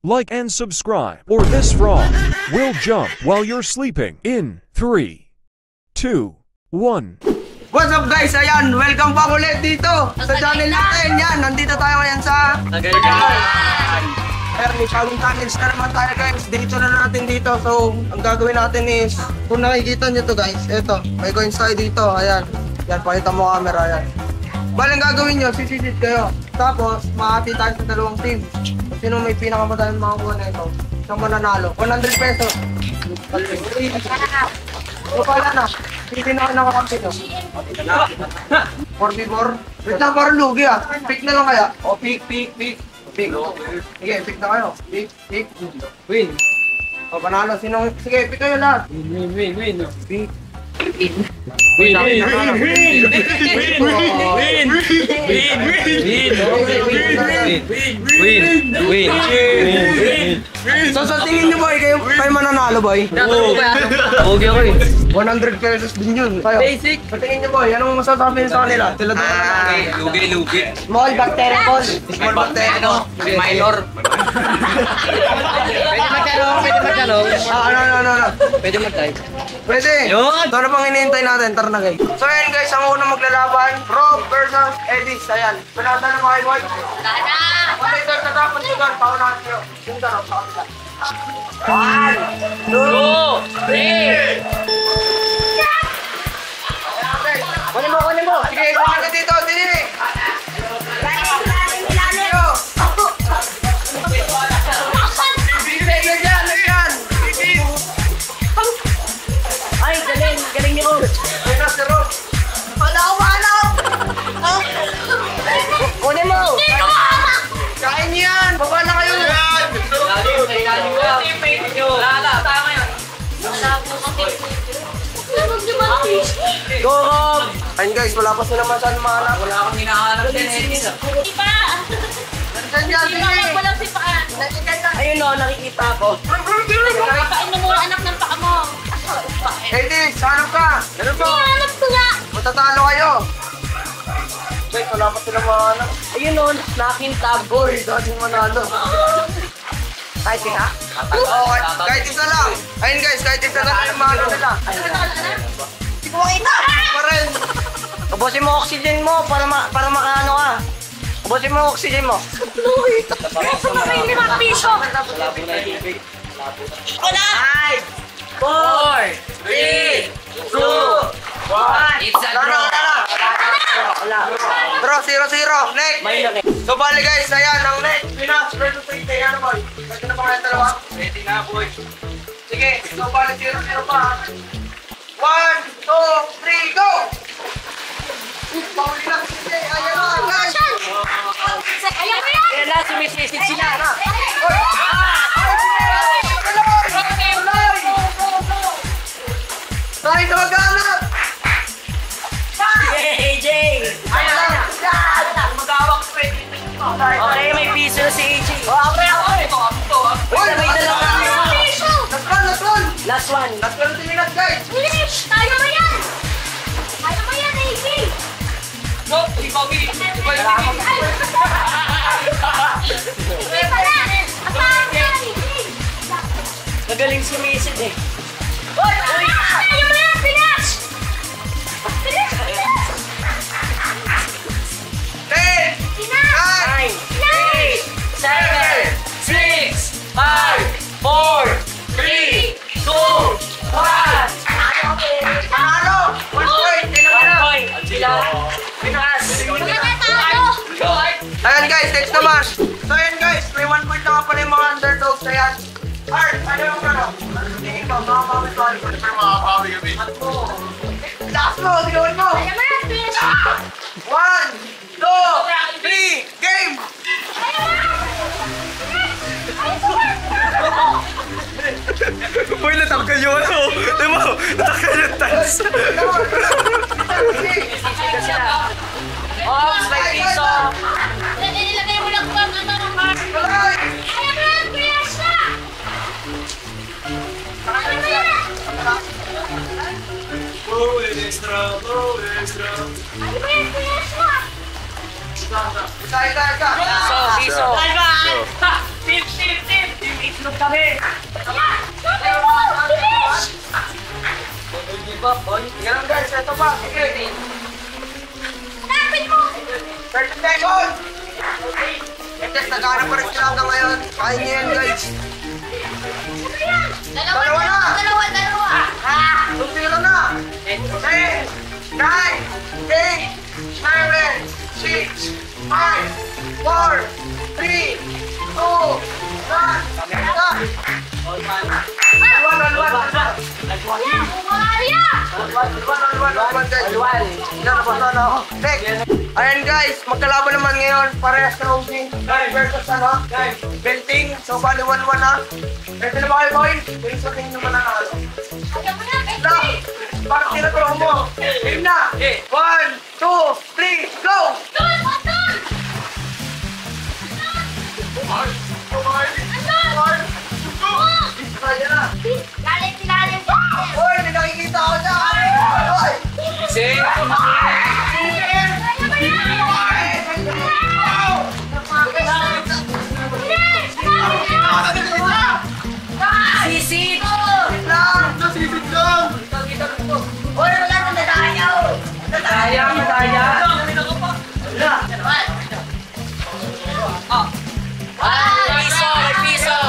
like and subscribe, or this frog will jump while you're sleeping in 3, 2, 1. What's up guys? Ayan, welcome back ulit dito sa channel natin. Yan, nandito tayo ngayon sa Tagaytay. Pero may bagong challenge na naman tayo guys. Dito na natin dito. So, ang gagawin natin is, kung nakikita nyo to guys, ito, may coins tayo dito. Ayan, yan, pakita mo camera. Ayan. Balang gagawin nyo, sisisid kayo. Tapos, makati tayo sa dalawang team. Kung sino may pinakamadaming makakuha na ito, siyang mananalo. 100 pesos. So, pala na. Hindi na ako nakakampi to. 4v4. Wait lang, parang lugi ah. Pick na lang kaya. O, pick. Pick. Sige, pick na kayo. Pick. Win. O, panalo. Sige, pick kayo lahat. Win. Pick. Win. So sa tingin niyo boy, kayo mananalo boy? Okay ako eh. 100 pesos din yun. Basic. Sa tingin niyo boy, anong masasabi sa kanila? Sila doon. Lugi. Small bacteria ball. Small bacteria. Minor. Pwede magtanong. Ano? Pwede mag-type. Pwede. Yun. Ito na pang hinihintay natin. Tara na guys. So ayan guys, ang unang maglalaban, Rob versus Eddie. Ayan. Pinata na mga white. Pwede ito sa tapon sugan. Paunahan nyo. Yung darap sa kanila. 1, 2, 3. Kunin mo. Sige, kunin ka dito. Dili. Ay, galing niyo. Ayun na si Rob. Wala. Kunin mo. Kain niyo yan. Baba na kayo. Go, Rob! Ayun guys, wala pa sila masyadong mahanap. Wala akong hinahanap din eh. Nandiyan dyan, sige. Ayun o, nakikita ko. Kapain mo muna anak ng paa mo. Hey, Dis, hanap ka. Ganun po. Hanap ko nga. Matatalo kayo. Guys, wala pa sila mahanap. Ayun o, nakintab. Boy, dati manalo. Kahit nga. Okay, kahit isa lang. Ayun guys, kahit isa lang yung mahalo nila. Hindi ko makita. Pa rin. Ubusin mo oxygen mo para makaano ka. Ubusin mo oxygen mo. Gusto mo may 5 piso. Wala. 5, 4, 3, 2, 1. It's a draw. Wala. Draw, 0-0. Next. May laki. So, bali guys, ayan, ang next. Pinas versus Payday. Ano boy? Pwede na ba kayo dalawa? Pwede na, boy. Sige, so bali 0-0 pa. 1, 2, 3, go! Pauli lang si Payday. Ayan o, guys. Ayan mo yan. Kaya na, sumisisid sila. Tayo na maghanap! AJ! Ayan lang! Magawak ko eh. Okay, may piso na si AJ. Uy, may dalawa. Last one! Last one. Last one na minutes, guys! Finish. Tayo mo yan. AJ. May pala. Asahan ka, AJ. Magaling sumisid eh. Tayo mo yan. Finish. 10, 9, 9, 8, 7, 6, 5, 4, 3, 2, 1. Panalo! 1 point! Tingnan mo na! Sila. Pinas. Ayan guys, next na match! So ayan guys, may 1 point na nga pala yung mga underdogs. Ayan. Art, ano yung ano? Tingin mo, makakabawi ko. Ano yung makakabawi kami? Last mo, tingnan mo! Tayo mo yan. Finish. 1, 2, 3, game! Uy, natanggal yung ano. Di mo, natanggal yung tiles. Ops, may piso. Ilagay mo lang pa ng heart. Alright! Tayo mo yan. Finish na. Tayo mo yan. Go extra. Tayo mo yan. Finish na. Isa. Piso. Bye-bye. Tip. Yan guys, ito pa. Sige. Lapit mo! 30 seconds! Guys, naghahanap pa rin sila hanggang ngayon. Kaya niyo yan guys. Dalawa na! Dalawa! Tumpila na! 10, 9, 8, 7, 6, 5, 4, 3, 2, 1. Ayan guys, magkalaban naman ngayon. Parehas na Ozing versus ano? Belting. So bali 1-1 na. Ready na ba kayo boy? Game sa tingin naman ang ano. Na! Bakit tinaturo mo? Game na! 1, 2, 3, go! Kaya na! Lalim! Hoy, may nakikita ako dyan! Hoy! Sisit! Sisit lang! Hoy, wala na tayo! Medalya! Piso! May piso!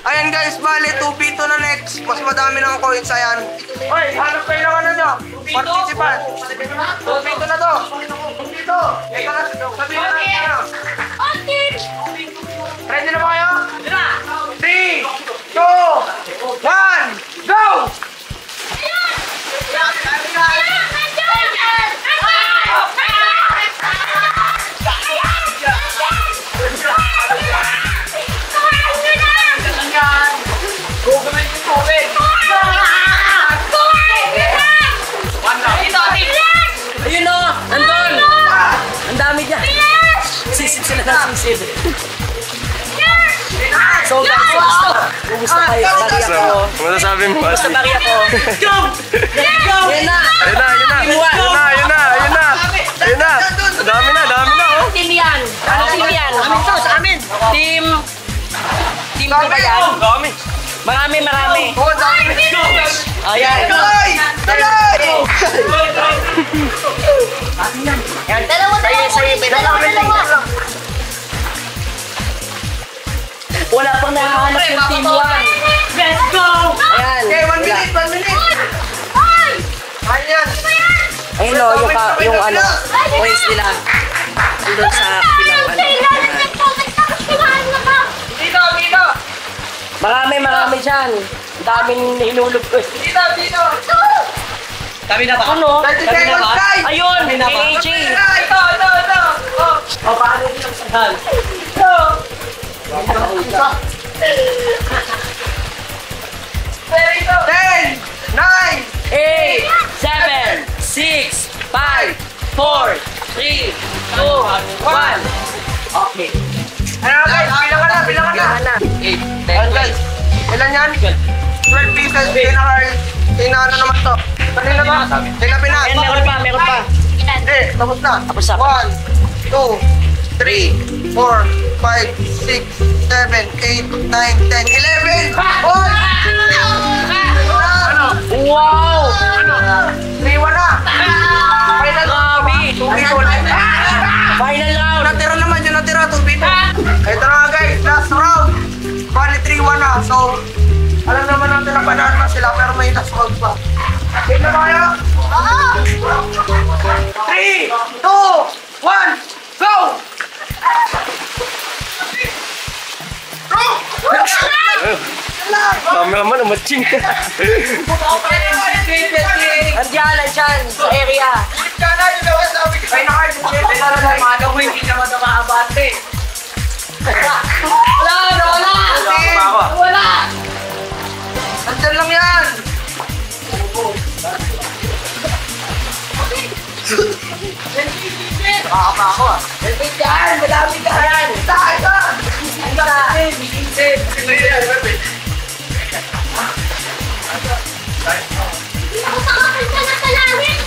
Ayan guys, bali 2v2 na next. Mas madami ng coins, ayan. Hoy, hanap kayo ng ano nyo? Participant. 2v2 na to. 2v2. Eka na, sabihin na natin ano. Ready na ba kayo? 3, 2, 1, go! Ayun o! Nandun! Ang dami dyan! Sisid sila ng sisid. So guys, kumusta kayo? Bari ako. Masasabi mo? Kumusta bari ako? Yan na! Ayun na! Dami na, oh! Team yan! Ano team yan? Amin to, sa amin! Team ko ba yan? Marami! Ayan! Dalawa! Wala pang nakahanap yung team 1. Let's go! Ayan! Okay, 1 minute! Ayan! Ayun o, yung ano, points nila. Andun sa pilang ano. Dito! Marami dyan. Daming hinulog ko. Dito! Kami na ba? Ano? 30 seconds, guys! Ayun! AJ! Ito! O, paano yung sandal? Ito! 10, 9, 8, 7, 6, 5, 4, 3, 2, 1. Okay. Ano guys? Bilang ka na! 8, 10, Guys, ilan yan? 12 pieces, pinano naman to. Kanina ba? Tinapin na. Ayan, meron pa. Hindi, tapos na. Tapos na. 1, 2, 3, 4, 5, 6, 7, 8, 9, 10, 11! Hoy! Ano? Wow! 3-1 na! Final Grabe! 2v2 ulit. Final round! Natira naman yun, natira 2v2. Ito na nga guys, last round. Cameraman, umatching. Andiyan sa area. Ay, Umaga mo, hindi naman na makabate. Wala! Andyan lang yan! Baka pa ako ah. Malapit ka yan! Ako sakapin ka na sa langit!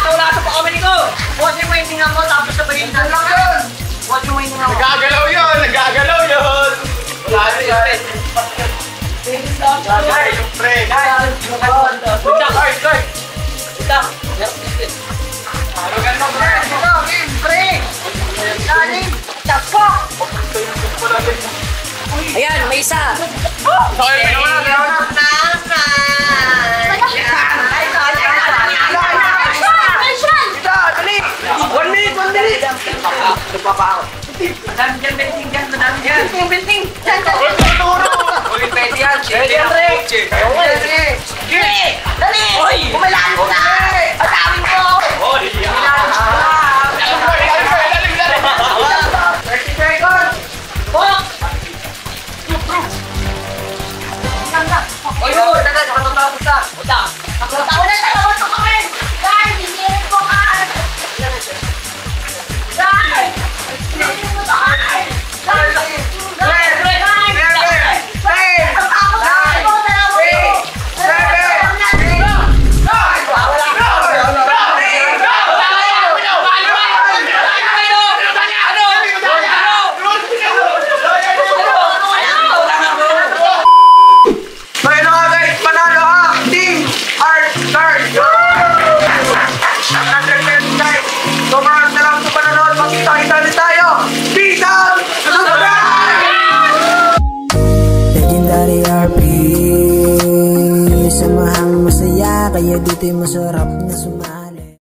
Wala sa pakamali ko! Buwasin mo yung tingnan mo tapos sabayin na lang yun! Buwasin mo yung tingnan mo. Nagagalaw yun! Nagagalaw yun! Wala na yun! Ay, yung pre! Ano ganda pre? Pre! Ayan, may isa! One minute! Madami dyan, benting dyan, madami dyan. Benting! Uy, pwede yan! Pwede yan, Pre! Dali! Kumalaan mo na! Ang dami mo! Kumalaan mo na! 30 seconds! Oy, tagal, nakatapos na. Uta! Ako na talaga ito kami! Guys, hinihirit mo ka! Guys! Hinihirit mo ka! Legendary RP, samahang masaya, kaya dito'y masarap na sumama.